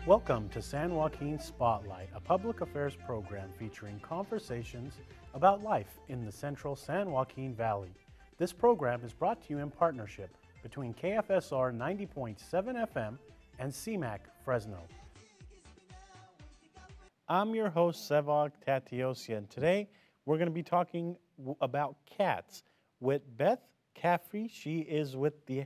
Welcome to San Joaquin Spotlight, a public affairs program featuring conversations about life in the central San Joaquin Valley. This program is brought to you in partnership between KFSR 90.7 FM and CMAC Fresno. I'm your host, Sevag Tateosian. Today, we're going to be talking about cats with Beth Caffrey. She is with the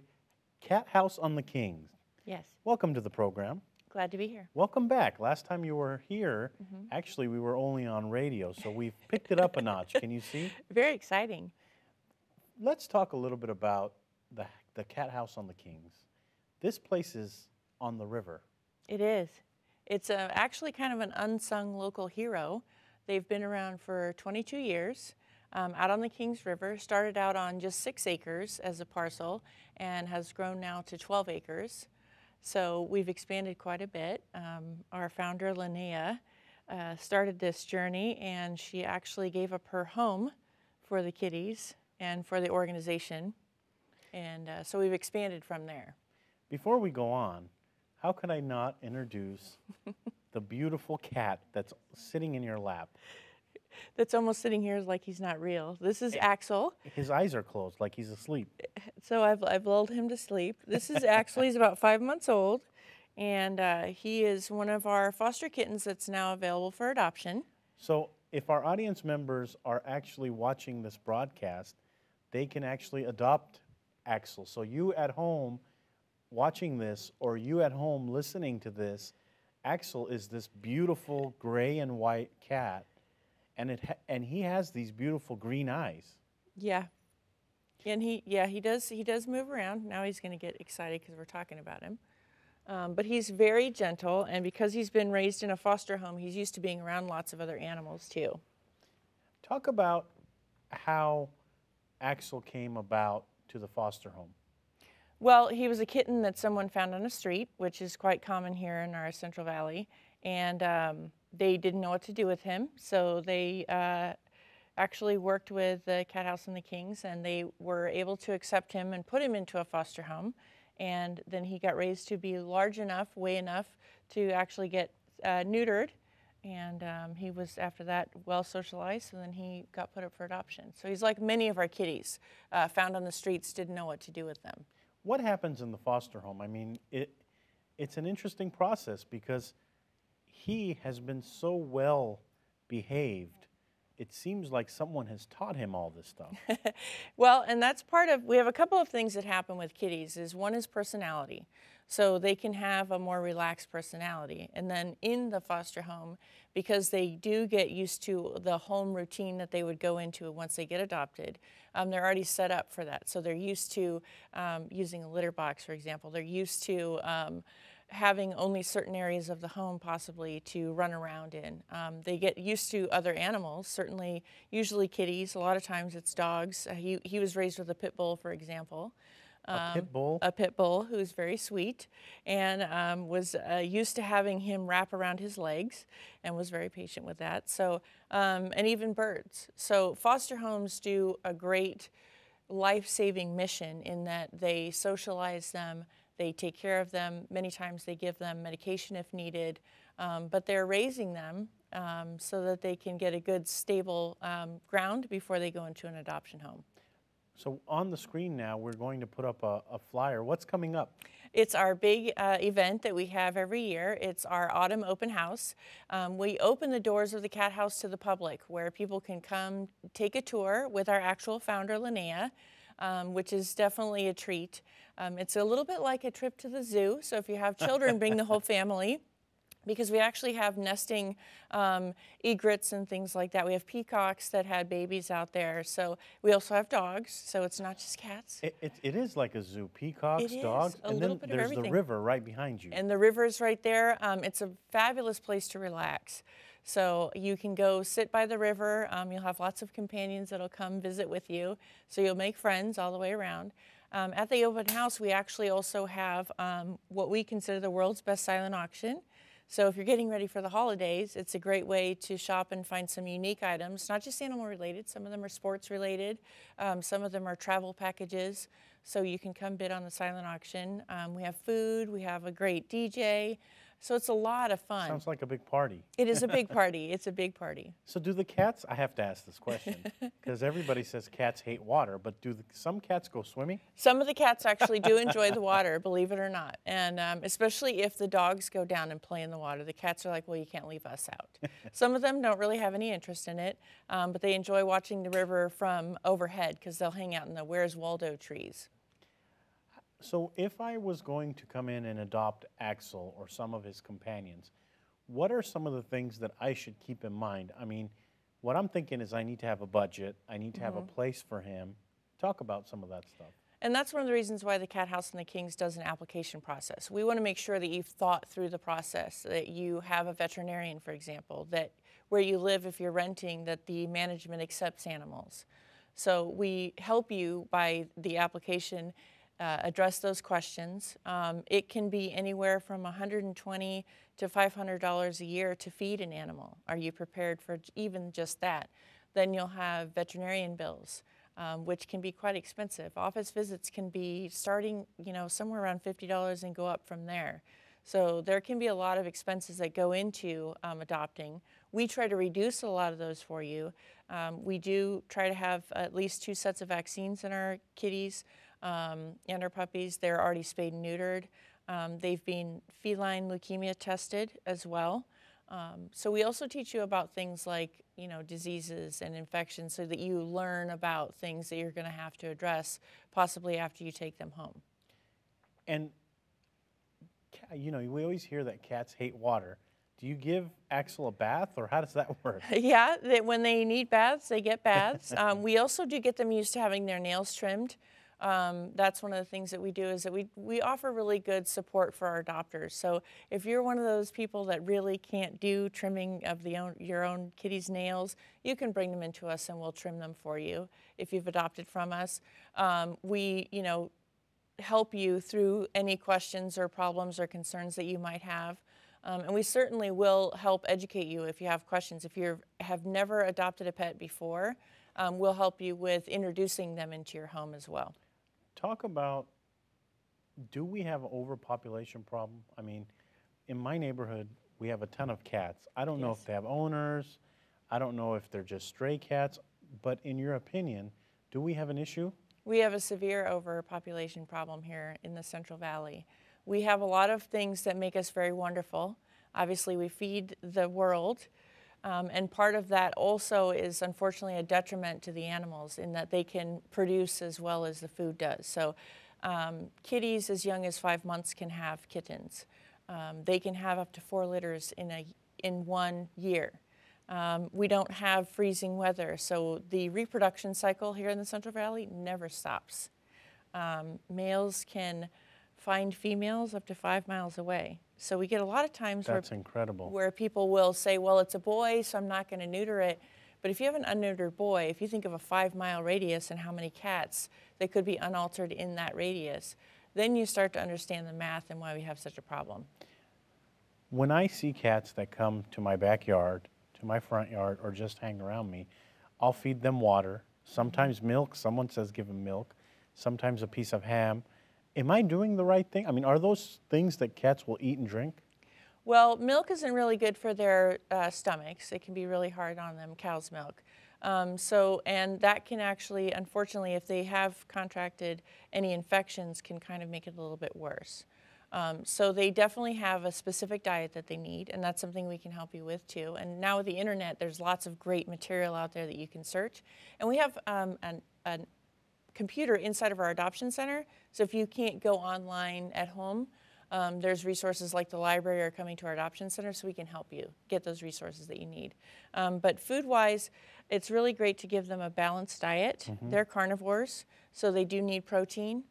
Cat House on the Kings. Yes. Welcome to the program. Glad to be here. Welcome back. Last time you were here, actually we were only on radio, so we've picked it up a notch. Can you see? Very exciting. Let's talk a little bit about the Cat House on the Kings. This place is on the river. It is. It's actually kind of an unsung local hero. They've been around for 22 years, out on the Kings River. Started out on just 6 acres as a parcel and has grown now to 12 acres. So we've expanded quite a bit. Our founder, Linnea, started this journey, and she actually gave up her home for the kitties and for the organization. And so we've expanded from there. Before we go on, how could I not introduce the beautiful cat that's sitting in your lap? That's almost sitting here like he's not real. This is Axel. His eyes are closed like he's asleep. So I've lulled him to sleep. This is Axel. He's about 5 months old, and he is one of our foster kittens that's now available for adoption. So if our audience members are actually watching this broadcast, they can actually adopt Axel. So you at home watching this, or you at home listening to this, Axel is this beautiful gray and white cat. And he has these beautiful green eyes. Yeah, and he does move around. Now he's going to get excited because we're talking about him. But he's very gentle, and because he's been raised in a foster home, he's used to being around lots of other animals too. Talk about how Axel came about to the foster home. Well, he was a kitten that someone found on a street, which is quite common here in our Central Valley, and they didn't know what to do with him, so they actually worked with the Cat House and the Kings, and they were able to accept him and put him into a foster home. And then he got raised to be large enough, weigh enough to actually get neutered. And he was, after that, well socialized, and then he got put up for adoption. So he's like many of our kitties, found on the streets, didn't know what to do with them. What happens in the foster home? I mean, it's an interesting process because he has been so well behaved. It seems like someone has taught him all this stuff. Well, and that's part of, we have a couple of things that happen with kitties. One is personality. So they can have a more relaxed personality. And then in the foster home, because they do get used to the home routine that they would go into once they get adopted, they're already set up for that. So they're used to using a litter box, for example. They're used to having only certain areas of the home possibly to run around in. They get used to other animals, certainly, usually kitties. A lot of times it's dogs. He was raised with a pit bull, for example. A pit bull? A pit bull who's very sweet, and was used to having him wrap around his legs and was very patient with that. So, and even birds. So foster homes do a great life-saving mission in that they socialize them, they take care of them. Many times they give them medication if needed, but they're raising them so that they can get a good, stable ground before they go into an adoption home. So on the screen now, we're going to put up a flyer. What's coming up? It's our big event that we have every year. It's our autumn open house. We open the doors of the Cat House to the public, where people can come take a tour with our actual founder, Linnea, which is definitely a treat. It's a little bit like a trip to the zoo, so if you have children, bring the whole family, because we actually have nesting egrets and things like that. We have peacocks that had babies out there, so we also have dogs, so it's not just cats. It is like a zoo, peacocks, dogs, and then there's the river right behind you. And the river's right there. It's a fabulous place to relax. So you can go sit by the river. You'll have lots of companions that'll come visit with you, so you'll make friends all the way around. At the open house, we actually also have what we consider the world's best silent auction. So if you're getting ready for the holidays, it's a great way to shop and find some unique items, not just animal related. Some of them are sports related. Some of them are travel packages. So you can come bid on the silent auction. We have food. We have a great DJ. So it's a lot of fun. Sounds like a big party. It is a big party. It's a big party. So do the cats, I have to ask this question, because everybody says cats hate water, but do some cats go swimming? Some of the cats actually do enjoy the water, believe it or not. And especially if the dogs go down and play in the water, the cats are like, well, you can't leave us out. Some of them don't really have any interest in it, but they enjoy watching the river from overhead because they'll hang out in the Where's Waldo trees. So if I was going to come in and adopt Axel or some of his companions, what are some of the things that I should keep in mind? I mean, what I'm thinking is I need to have a budget. I need to have a place for him. Talk about some of that stuff. And that's one of the reasons why the Cat House and the Kings does an application process. We want to make sure that you've thought through the process, that you have a veterinarian, for example, that where you live, if you're renting, that the management accepts animals. So we help you by the application address those questions. It can be anywhere from $120 to $500 a year to feed an animal. Are you prepared for even just that? Then you'll have veterinarian bills, which can be quite expensive. Office visits can be starting, somewhere around $50 and go up from there. So there can be a lot of expenses that go into adopting. We try to reduce a lot of those for you. We do try to have at least 2 sets of vaccines in our kitties and our puppies. They're already spayed and neutered. They've been feline leukemia tested as well. So we also teach you about things like, diseases and infections so that you learn about things that you're going to have to address possibly after you take them home. And, we always hear that cats hate water. Do you give Axel a bath, or how does that work? Yeah, when they need baths, they get baths. We also do get them used to having their nails trimmed. That's one of the things that we do, is that we offer really good support for our adopters. So if you're one of those people that really can't do trimming of your own kitty's nails, you can bring them into us and we'll trim them for you if you've adopted from us. We help you through any questions or problems or concerns that you might have. And we certainly will help educate you if you have questions. If you have never adopted a pet before, we'll help you with introducing them into your home as well. Talk about, do we have an overpopulation problem? I mean, in my neighborhood, we have a ton of cats. I don't know if they have owners. I don't know if they're just stray cats. But in your opinion, do we have an issue? We have a severe overpopulation problem here in the Central Valley. We have a lot of things that make us very wonderful. Obviously, we feed the world. And part of that also is unfortunately a detriment to the animals in that they can produce as well as the food does. So kitties as young as 5 months can have kittens. They can have up to 4 litters in 1 year. We don't have freezing weather, so the reproduction cycle here in the Central Valley never stops. Males can find females up to 5 miles away. So we get a lot of times where people will say, well, it's a boy, so I'm not going to neuter it. But if you have an unneutered boy, if you think of a 5-mile radius and how many cats that could be unaltered in that radius, then you start to understand the math and why we have such a problem. When I see cats that come to my backyard, to my front yard, or just hang around me, I'll feed them water, sometimes milk. Someone says give them milk, sometimes a piece of ham. Am I doing the right thing? I mean, are those things that cats will eat and drink? Well, milk isn't really good for their stomachs. It can be really hard on them, cow's milk. And that can actually, unfortunately, if they have contracted any infections, can kind of make it a little bit worse. So they definitely have a specific diet that they need, and that's something we can help you with too. And now with the internet, there's lots of great material out there that you can search. And we have a computer inside of our adoption center, so if you can't go online at home, there's resources like the library or coming to our adoption center, so we can help you get those resources that you need. But food-wise, it's really great to give them a balanced diet. They're carnivores, so they do need protein.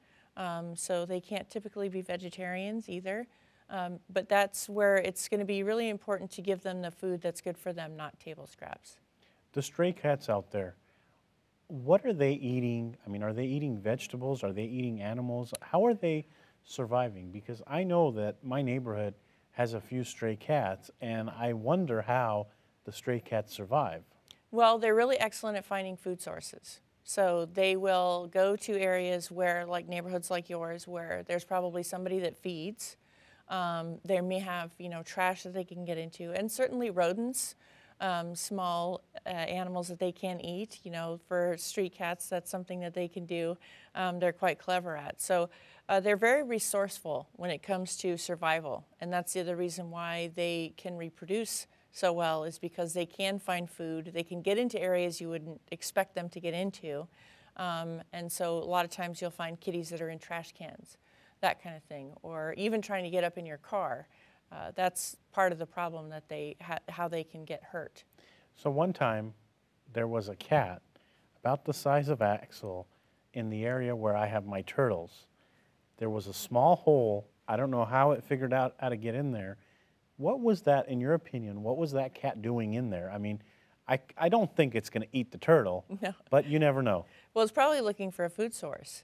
So they can't typically be vegetarians either. But that's where it's going to be really important to give them the food that's good for them, not table scraps. The stray cats out there, what are they eating? I mean, are they eating vegetables? Are they eating animals? How are they surviving? Because I know that my neighborhood has a few stray cats, and I wonder how the stray cats survive. Well, they're really excellent at finding food sources. So they will go to areas where, like neighborhoods like yours, where there's probably somebody that feeds. They may have, trash that they can get into, and certainly rodents, small animals that they can eat. For street cats, that's something that they can do. They're quite clever at. So they're very resourceful when it comes to survival, and that's the other reason why they can reproduce so well, is because they can find food. They can get into areas you wouldn't expect them to get into. And so a lot of times you'll find kitties that are in trash cans, that kind of thing, or even trying to get up in your car. That's part of the problem, that how they can get hurt. So one time there was a cat about the size of Axel in the area where I have my turtles. There was a small hole. I don't know how it figured out how to get in there. What was that, in your opinion, what was that cat doing in there? I mean, I don't think it's going to eat the turtle, No. but you never know. Well, it's probably looking for a food source.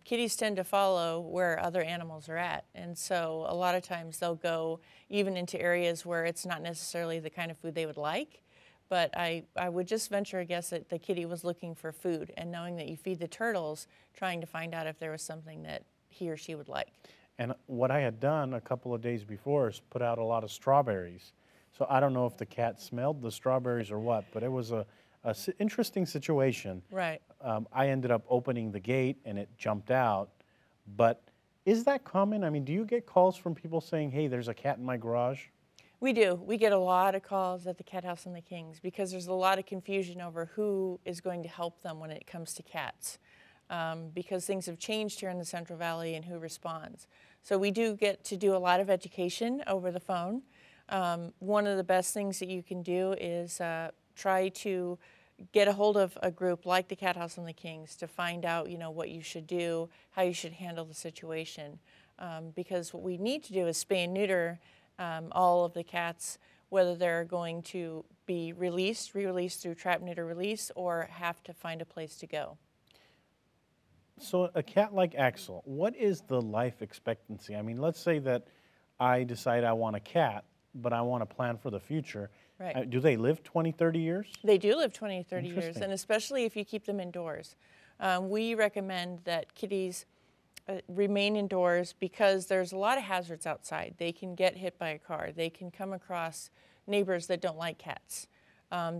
Kitties tend to follow where other animals are at, and so a lot of times they'll go even into areas where it's not necessarily the kind of food they would like, but I would just venture a guess that the kitty was looking for food, and knowing that you feed the turtles, trying to find out if there was something that he or she would like. And what I had done a couple of days before is put out a lot of strawberries. So I don't know if the cat smelled the strawberries or what, but it was a interesting situation. Right. I ended up opening the gate and it jumped out. But is that common? I mean, do you get calls from people saying, hey, there's a cat in my garage? We do. We get a lot of calls at the Cat House and the Kings because there's a lot of confusion over who is going to help them when it comes to cats. Because things have changed here in the Central Valley and who responds. So we do get to do a lot of education over the phone. One of the best things that you can do is try to get a hold of a group like the Cat House and the Kings to find out, what you should do, how you should handle the situation. Because what we need to do is spay and neuter all of the cats, whether they're going to be re-released through trap, neuter, release, or have to find a place to go. So a cat like Axel, what is the life expectancy? I mean, let's say that I decide I want a cat, but I want to plan for the future. Right. Do they live 20, 30 years? They do live 20 or 30 years, and especially if you keep them indoors. We recommend that kitties remain indoors because there's a lot of hazards outside. They can get hit by a car. They can come across neighbors that don't like cats.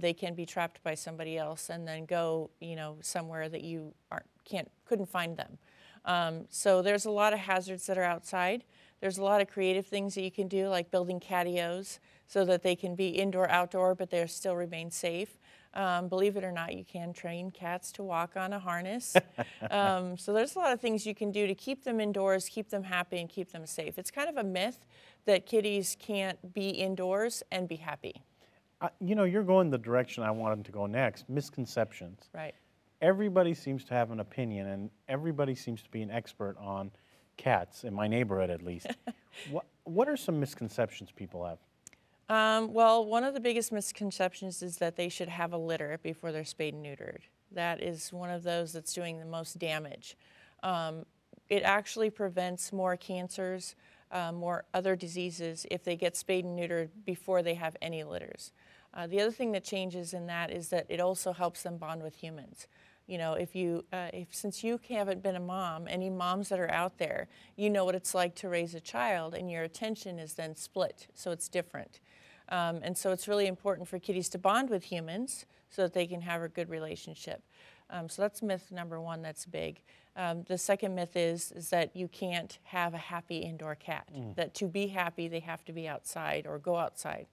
They can be trapped by somebody else and then go, somewhere that you couldn't find them. So there's a lot of hazards that are outside. There's a lot of creative things that you can do, like building catios so that they can be indoor, outdoor, but they still remain safe. Believe it or not, you can train cats to walk on a harness. So there's a lot of things you can do to keep them indoors, keep them happy, and keep them safe. It's kind of a myth that kitties can't be indoors and be happy. You're going the direction I wanted to go next, misconceptions. Right. Everybody seems to have an opinion, and everybody seems to be an expert on cats, in my neighborhood at least. What are some misconceptions people have? Well, one of the biggest misconceptions is that they should have a litter before they're spayed and neutered. That is one of those that's doing the most damage. It actually prevents more cancers, more other diseases if they get spayed and neutered before they have any litters. The other thing that changes in that is that it also helps them bond with humans. Since you haven't been a mom, any moms that are out there, you know what it's like to raise a child, and your attention is then split, so it's different. And so it's really important for kitties to bond with humans so that they can have a good relationship. So that's myth number one that's big. The second myth is that you can't have a happy indoor cat, that to be happy they have to be outside or go outside.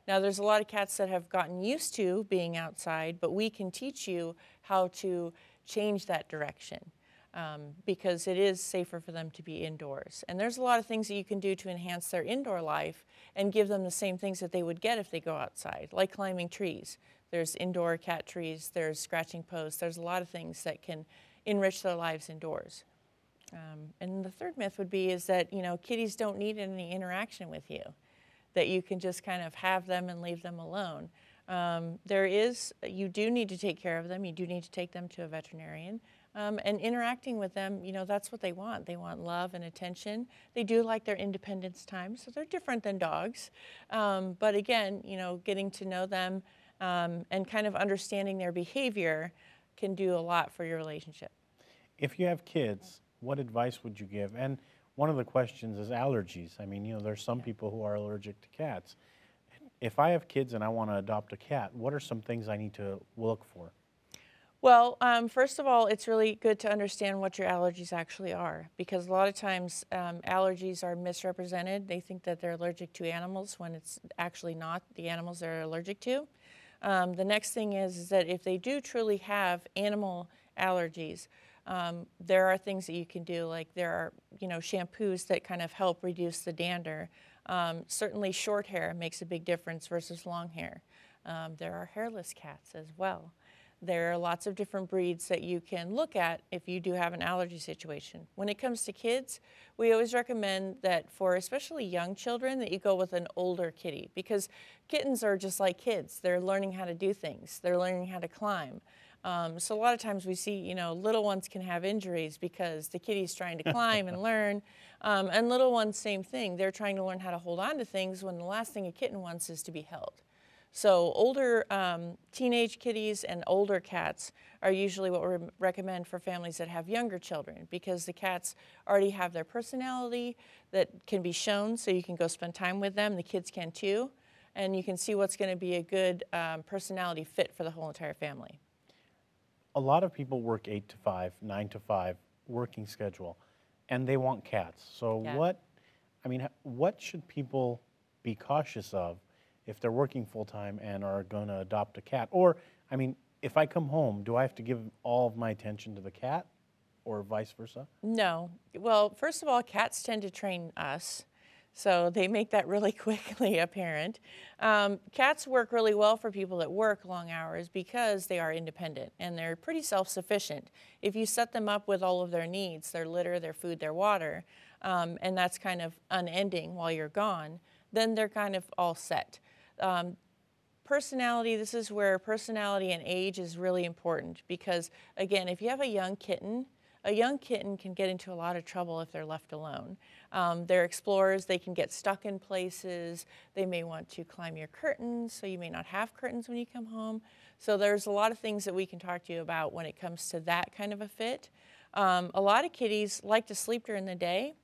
Now, there's a lot of cats that have gotten used to being outside, but we can teach you how to change that direction because it is safer for them to be indoors. And there's a lot of things that you can do to enhance their indoor life and give them the same things that they would get if they go outside, like climbing trees. There's indoor cat trees, there's scratching posts, there's a lot of things that can enrich their lives indoors. And the third myth would be is that, kitties don't need any interaction with you, that you can just kind of have them and leave them alone. You do need to take care of them. You do need to take them to a veterinarian. And interacting with them, that's what they want. They want love and attention. They do like their independence time, so they're different than dogs. But again, getting to know them and kind of understanding their behavior can do a lot for your relationship. If you have kids, what advice would you give? And one of the questions is allergies. I mean, there's some people who are allergic to cats. If I have kids and I want to adopt a cat, what are some things I need to look for? Well, first of all, it's really good to understand what your allergies actually are, because a lot of times allergies are misrepresented. They think that they're allergic to animals when it's actually not the animals they're allergic to. The next thing is that if they do truly have animal allergies, there are things that you can do, like there are, shampoos that kind of help reduce the dander. Certainly short hair makes a big difference versus long hair. There are hairless cats as well. There are lots of different breeds that you can look at if you do have an allergy situation. When it comes to kids, we always recommend that for especially young children that you go with an older kitty, because kittens are just like kids. They're learning how to do things. They're learning how to climb. So a lot of times we see, little ones can have injuries because the kitty's trying to climb and learn. And little ones, same thing. They're trying to learn how to hold on to things when the last thing a kitten wants is to be held. So older teenage kitties and older cats are usually what we recommend for families that have younger children, because the cats already have their personality that can be shown, so you can go spend time with them. The kids can too, and you can see what's going to be a good personality fit for the whole entire family. A lot of people work 8 to 5, 9 to 5 working schedule, and they want cats. So Yeah. what should people be cautious of if they're working full-time and are going to adopt a cat? Or, if I come home, do I have to give all of my attention to the cat, or vice versa? No. Well, first of all, cats tend to train us, so they make that really quickly apparent. Cats work really well for people that work long hours because they are independent and they're pretty self-sufficient. If you set them up with all of their needs, their litter, their food, their water, and that's kind of unending while you're gone, then they're kind of all set. Personality, this is where personality and age is really important, because again, if you have a young kitten can get into a lot of trouble if they're left alone. They're explorers, they can get stuck in places, they may want to climb your curtains, so you may not have curtains when you come home. So there's a lot of things that we can talk to you about when it comes to that kind of a fit. A lot of kitties like to sleep during the day.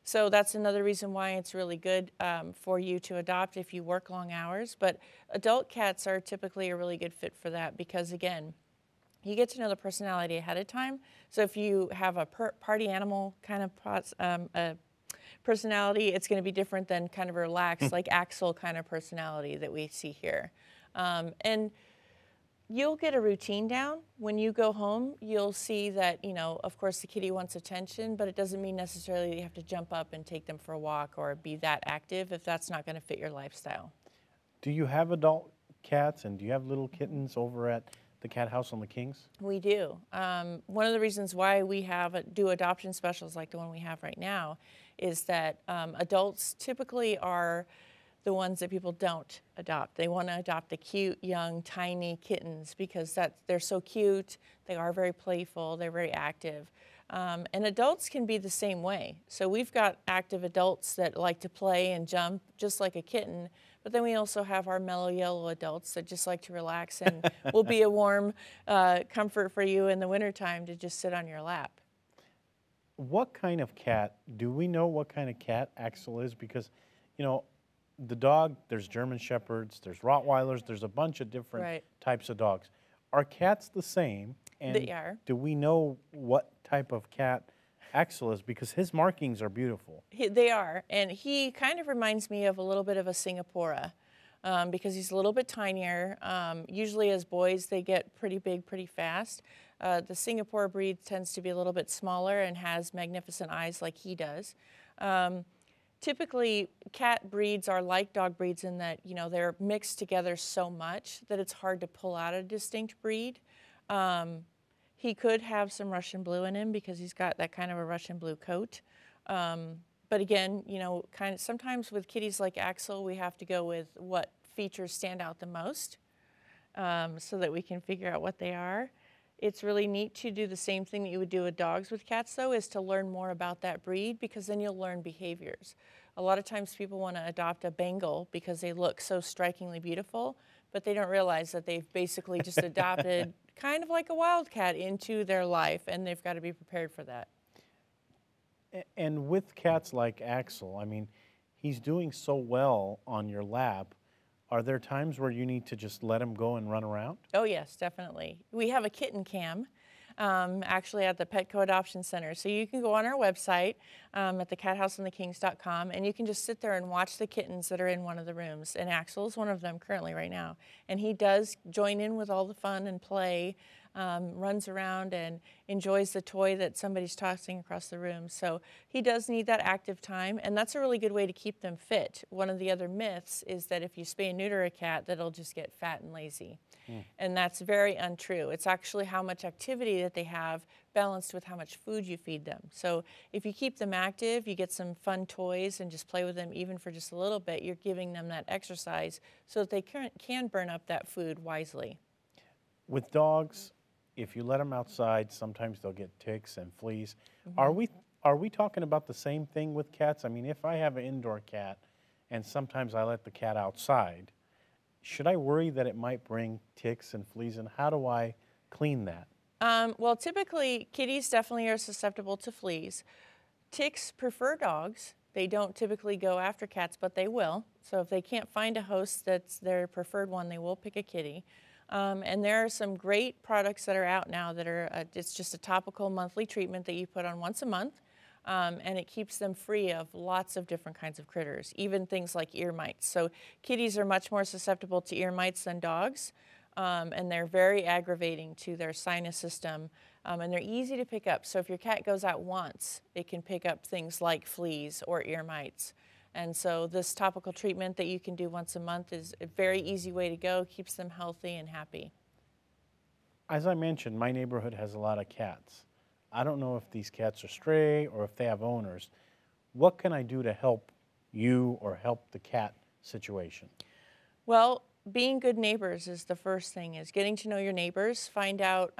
So that's another reason why it's really good for you to adopt if you work long hours. But adult cats are typically a really good fit for that, because again, you get to know the personality ahead of time. So if you have a party animal kind of personality, it's going to be different than kind of a relaxed, like Axel kind of personality that we see here. And you'll get a routine down. When you go home, you'll see that, of course the kitty wants attention, but it doesn't mean necessarily you have to jump up and take them for a walk or be that active if that's not going to fit your lifestyle. Do you have adult cats, and do you have little kittens over at the Cat House on the Kings? We do. One of the reasons why we do adoption specials like the one we have right now is that adults typically are the ones that people don't adopt. They want to adopt the cute, young, tiny kittens because they're so cute, they are very playful, they're very active. And adults can be the same way. So we've got active adults that like to play and jump just like a kitten, but then we also have our mellow yellow adults that just like to relax and will be a warm comfort for you in the wintertime to just sit on your lap. What kind of cat, do we know what kind of cat Axel is? Because, the dog, there's German Shepherds, there's Rottweilers, there's a bunch of different types of dogs. Are cats the same? And they are. Do we know what type of cat Axel is? Because his markings are beautiful. They are, and he kind of reminds me of a little bit of a Singapura because he's a little bit tinier. Usually as boys, they get pretty big pretty fast. The Singapore breed tends to be a little bit smaller and has magnificent eyes like he does. Typically, cat breeds are like dog breeds in that, they're mixed together so much that it's hard to pull out a distinct breed. He could have some Russian blue in him because he's got that kind of a Russian blue coat. But again, kind of sometimes with kitties like Axel, we have to go with what features stand out the most so that we can figure out what they are. It's really neat to do the same thing that you would do with dogs with cats, though, is to learn more about that breed, because then you'll learn behaviors. A lot of times people want to adopt a Bengal because they look so strikingly beautiful, but they don't realize that they've basically just adopted kind of like a wildcat into their life, and they've got to be prepared for that. And with cats like Axel, I mean, he's doing so well on your lap. Are there times where you need to just let him go and run around? Oh yes, definitely. We have a kitten cam, actually at the Petco Adoption Center. So you can go on our website at thecatHouseandthekings.com, and you can just sit there and watch the kittens that are in one of the rooms. And Axel's one of them currently right now. And he does join in with all the fun and play, runs around and enjoys the toy that somebody's tossing across the room. So he does need that active time, and that's a really good way to keep them fit. One of the other myths is that if you spay and neuter a cat, that it'll just get fat and lazy. And that's very untrue. It's actually how much activity that they have balanced with how much food you feed them. So if you keep them active, you get some fun toys and just play with them even for just a little bit, you're giving them that exercise so that they can burn up that food wisely. With dogs, if you let them outside, sometimes they'll get ticks and fleas. Are we talking about the same thing with cats? I mean, if I have an indoor cat and sometimes I let the cat outside, should I worry that it might bring ticks and fleas, and how do I clean that? Well, typically, kitties definitely are susceptible to fleas. Ticks prefer dogs. They don't typically go after cats, but they will. So if they can't find a host that's their preferred one, they will pick a kitty. And there are some great products that are out now that are, it's just a topical monthly treatment that you put on once a month. And it keeps them free of lots of different kinds of critters, even things like ear mites. So kitties are much more susceptible to ear mites than dogs, and they're very aggravating to their sinus system, and they're easy to pick up. So if your cat goes out once, it can pick up things like fleas or ear mites. And so this topical treatment that you can do once a month is a very easy way to go, keeps them healthy and happy. As I mentioned, my neighborhood has a lot of cats. I don't know if these cats are stray or if they have owners. What can I do to help you or help the cat situation? Well, being good neighbors is the first thing, is getting to know your neighbors. Find out,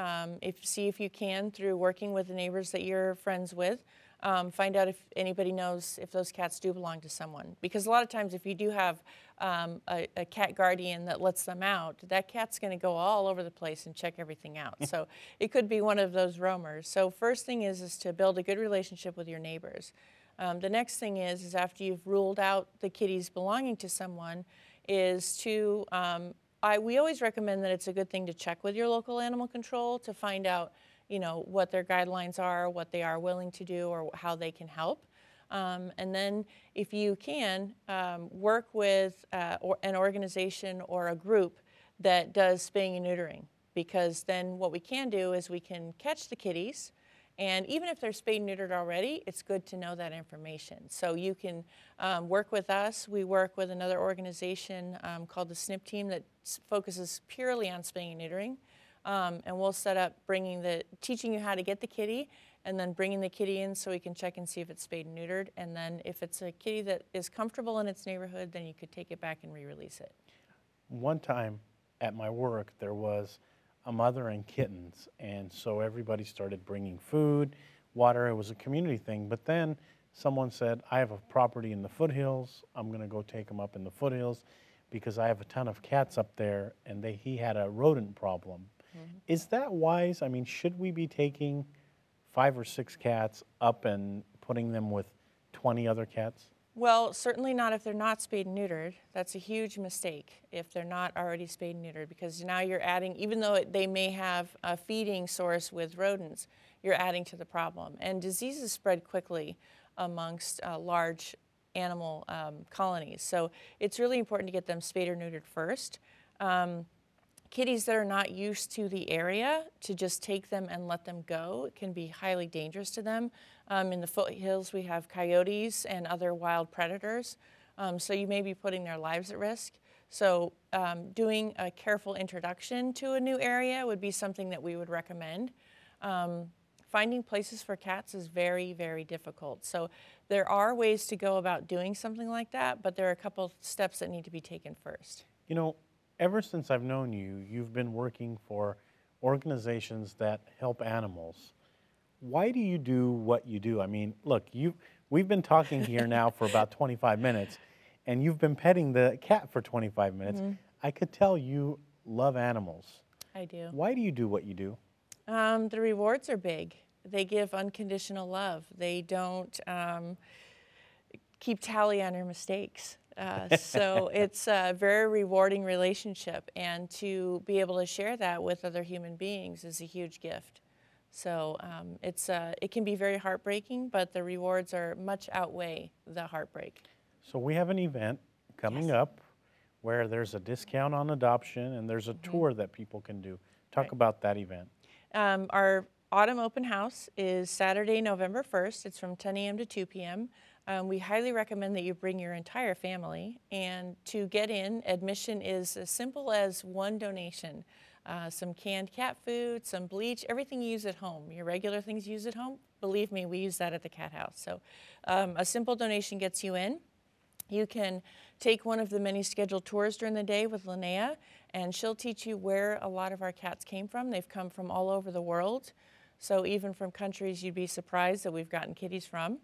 see if you can, through working with the neighbors that you're friends with, find out if anybody knows if those cats do belong to someone. Because a lot of times if you do have a cat guardian that lets them out, that cat's going to go all over the place and check everything out. So it could be one of those roamers. So first thing is to build a good relationship with your neighbors. The next thing is after you've ruled out the kitties belonging to someone, is to, we always recommend that it's a good thing to check with your local animal control to find out, you know, what their guidelines are, what they are willing to do, or how they can help. And then if you can, work with an organization or a group that does spaying and neutering, because then what we can do is we can catch the kitties, and even if they're spayed and neutered already, it's good to know that information. So you can work with us. We work with another organization called the SNP team that focuses purely on spaying and neutering. And we'll set up teaching you how to get the kitty, and then bringing the kitty in so we can check and see if it's spayed and neutered. And then if it's a kitty that is comfortable in its neighborhood, then you could take it back and re-release it. One time at my work, there was a mother and kittens, and so everybody started bringing food, water. It was a community thing, but then someone said, I have a property in the foothills. I'm going to go take them up in the foothills because I have a ton of cats up there, and he had a rodent problem. Is that wise? I mean, should we be taking 5 or 6 cats up and putting them with 20 other cats? Well, certainly not if they're not spayed and neutered. That's a huge mistake if they're not already spayed and neutered, because now you're adding, even though they may have a feeding source with rodents, you're adding to the problem. And diseases spread quickly amongst large animal colonies. So it's really important to get them spayed or neutered first. Kitties that are not used to the area, to just take them and let them go, it can be highly dangerous to them. In the foothills, we have coyotes and other wild predators, so you may be putting their lives at risk. So doing a careful introduction to a new area would be something that we would recommend. Finding places for cats is very, very difficult. So there are ways to go about doing something like that, but there are a couple steps that need to be taken first. You know, ever since I've known you, you've been working for organizations that help animals. Why do you do what you do? I mean, look, we've been talking here now for about 25 minutes, and you've been petting the cat for 25 minutes. I could tell you love animals. I do. Why do you do what you do? The rewards are big. They give unconditional love. They don't keep tally on your mistakes. So it's a very rewarding relationship, and to be able to share that with other human beings is a huge gift. So it can be very heartbreaking, but the rewards are much outweigh the heartbreak. So we have an event coming up where there's a discount on adoption and there's a tour that people can do. Talk about that event. Our autumn open house is Saturday, November 1st. It's from 10 a.m. to 2 p.m. We highly recommend that you bring your entire family. And to get in, admission is as simple as one donation. Some canned cat food, some bleach, everything you use at home. Your regular things you use at home, believe me, we use that at the cat house. So a simple donation gets you in. You can take one of the many scheduled tours during the day with Linnea, and she'll teach you where a lot of our cats came from. They've come from all over the world. So even from countries you'd be surprised that we've gotten kitties from,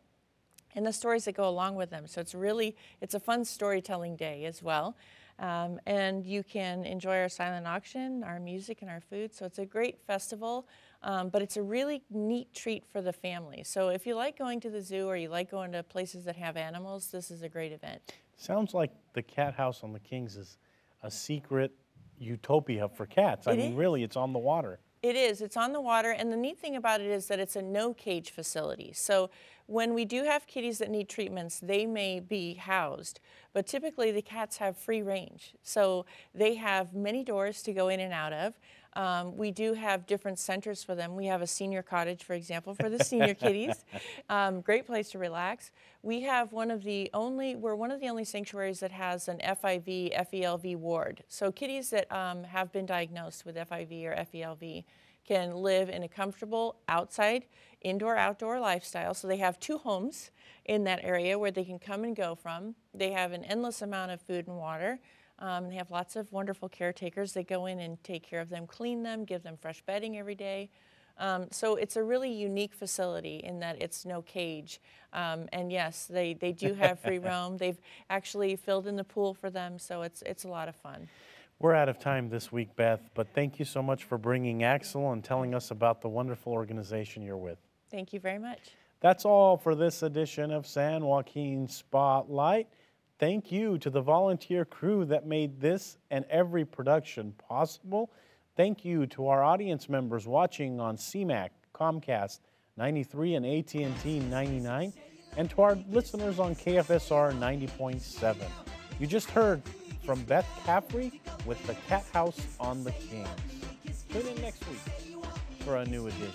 and the stories that go along with them. So it's a fun storytelling day as well. And you can enjoy our silent auction, our music, and our food. So it's a great festival, but it's a really neat treat for the family. So if you like going to the zoo or you like going to places that have animals, this is a great event. Sounds like the Cat House on the Kings is a secret utopia for cats. I mean, really, it's on the water. It is. It's on the water, and the neat thing about it is that it's a no-cage facility. So when we do have kitties that need treatments, they may be housed, but typically the cats have free range. So they have many doors to go in and out of. We do have different centers for them. We have a senior cottage, for example, for the senior kitties. Great place to relax. We have we're one of the only sanctuaries that has an FIV, FELV ward. So kitties that have been diagnosed with FIV or FELV can live in a comfortable outside, indoor-outdoor lifestyle. So they have 2 homes in that area where they can come and go from. They have an endless amount of food and water. They have lots of wonderful caretakers that go in and take care of them, clean them, give them fresh bedding every day. So it's a really unique facility in that it's no cage. And yes, they do have free roam. They've actually filled in the pool for them, so it's a lot of fun. We're out of time this week, Beth, but thank you so much for bringing Axel and telling us about the wonderful organization you're with. Thank you very much. That's all for this edition of San Joaquin Spotlight. Thank you to the volunteer crew that made this and every production possible. Thank you to our audience members watching on CMAC, Comcast 93 and AT&T 99, and to our listeners on KFSR 90.7. You just heard from Beth Caffrey with the Cat House on the Kings. Tune in next week for a new edition.